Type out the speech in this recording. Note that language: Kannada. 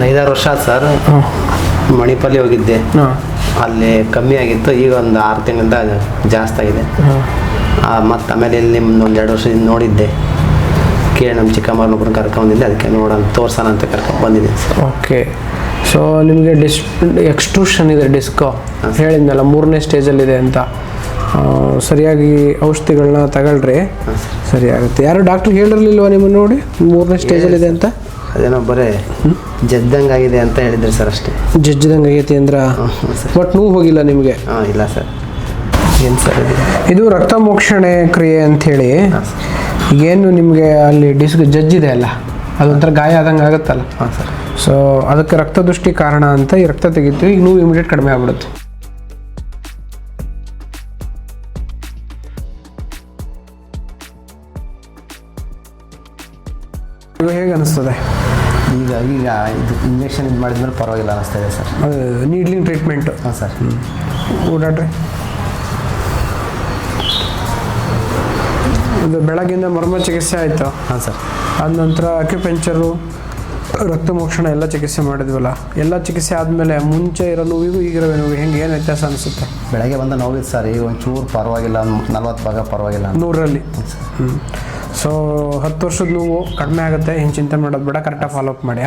5-6 ವರ್ಷ ಆಯ್ತು ಸರ್. ಮಣಿಪಾಲಿ ಹೋಗಿದ್ದೆ, ಅಲ್ಲಿ ಕಮ್ಮಿ ಆಗಿತ್ತು. ಈಗ ಒಂದು 6 ತಿಂಗಳಿಂದ ಜಾಸ್ತಿ ಆಗಿದೆ. ಮತ್ತು ಆಮೇಲೆ ಇಲ್ಲಿ ಒಂದು 2 ವರ್ಷದಿಂದ ನೋಡಿದ್ದೆ, ಕೇಳಿ ನಮ್ಮ ಚಿಕ್ಕಮ್ಮನೊಬ್ಬರನ್ನ ಕರ್ಕೊಂಬಂದಿದ್ದೆ. ಅದಕ್ಕೆ ನೋಡೋಣ ತೋರ್ಸೋಣ ಅಂತ ಕರ್ಕೊಂಡು ಬಂದಿದ್ದೀನಿ ಸರ್. ಓಕೆ. ಸೊ ನಿಮಗೆ ಎಕ್ಸ್ಟ್ರೂಷನ್ ಇದೆ ಡಿಸ್ಕು, ಹೇಳಿದ್ನಲ್ಲ 3ನೇ ಸ್ಟೇಜಲ್ಲಿದೆ ಅಂತ. ಸರಿಯಾಗಿ ಔಷಧಿಗಳನ್ನ ತಗೊಳ್ರಿ, ಸರಿಯಾಗುತ್ತೆ. ಯಾರು ಡಾಕ್ಟ್ರ್ ಹೇಳಿರಲಿಲ್ವ ನಿಮ್ಮನ್ನು ನೋಡಿ 3ನೇ ಸ್ಟೇಜಲ್ಲಿದೆ ಅಂತ? ಅದೇನೋ ಬರೀ ಜದ್ದಂಗೆ ಆಗಿದೆ ಅಂತ ಹೇಳಿದ್ರು ಸರ್, ಅಷ್ಟೇ. ಜಜ್ಜದಂಗೆ ಆಗೈತಿ ಅಂದ್ರೆ ಬಟ್ ನೋವು ಹೋಗಿಲ್ಲ ನಿಮಗೆ? ಇಲ್ಲ ಸರ್. ಏನು ಸರ್ ಇದು ರಕ್ತ ಮೋಕ್ಷಣೆ ಕ್ರಿಯೆ ಅಂಥೇಳಿ. ಏನು ನಿಮಗೆ ಅಲ್ಲಿ ಡಿಸ್ಕ್ ಜಜ್ಜಿದೆ ಅಲ್ಲ, ಅದೊಂಥರ ಗಾಯ ಆದಂಗೆ ಆಗುತ್ತಲ್ಲ. ಹಾಂ ಸರ್. ಸೊ ಅದಕ್ಕೆ ರಕ್ತದೃಷ್ಟಿ ಕಾರಣ ಅಂತ ಈ ರಕ್ತ ತೆಗಿತೀವಿ. ಈಗ ನೋವು ಇಮಿಡಿಯೇಟ್ ಕಡಿಮೆ ಆಗ್ಬಿಡುತ್ತೆ. ಇವಾಗ ಹೇಗೆ ಅನಿಸ್ತದೆ? ಈಗ ಇದು ಇಂಜೆಕ್ಷನ್ ಇದು ಮಾಡಿದ್ಮೇಲೆ ಪರವಾಗಿಲ್ಲ ಅನ್ನಿಸ್ತಾ ಇದೆ ಸರ್. ನೀಡ್ಲಿಂಗ್ ಟ್ರೀಟ್ಮೆಂಟು? ಹಾಂ ಸರ್. ಓಡಾಡ್ರಿ. ಇದು ಬೆಳಗ್ಗಿಂದ ಮರ್ಮ ಚಿಕಿತ್ಸೆ ಆಯಿತು. ಹಾಂ ಸರ್. ಆದ ನಂತರ ಅಕ್ಯುಪಂಕ್ಚರು, ರಕ್ತ ಮೋಕ್ಷಣ ಎಲ್ಲ ಚಿಕಿತ್ಸೆ ಮಾಡಿದ್ವಲ್ಲ. ಎಲ್ಲ ಚಿಕಿತ್ಸೆ ಆದಮೇಲೆ ಮುಂಚೆ ಇರೋ ನೋವಿಗೂ ಈಗಿರೋ ನೋವಿಗೆ ಹೆಂಗೆ ಏನು ವ್ಯತ್ಯಾಸ ಅನಿಸುತ್ತೆ? ಬೆಳಗ್ಗೆ ಬಂದ ನೋವಿತ್ತು ಸರ್, ಈಗ ಒಂಚೂರು ಪರವಾಗಿಲ್ಲ, 40 ಭಾಗ ಪರವಾಗಿಲ್ಲ 100ರಲ್ಲಿ. ಸೊ 10 ವರ್ಷದ ನೋವು ಕಡಿಮೆ ಆಗುತ್ತೆ. ಏನು ಚಿಂತೆ ಮಾಡೋದು ಬೇಡ, ಕರೆಕ್ಟಾಗಿ ಫಾಲೋ ಅಪ್ ಮಾಡಿ.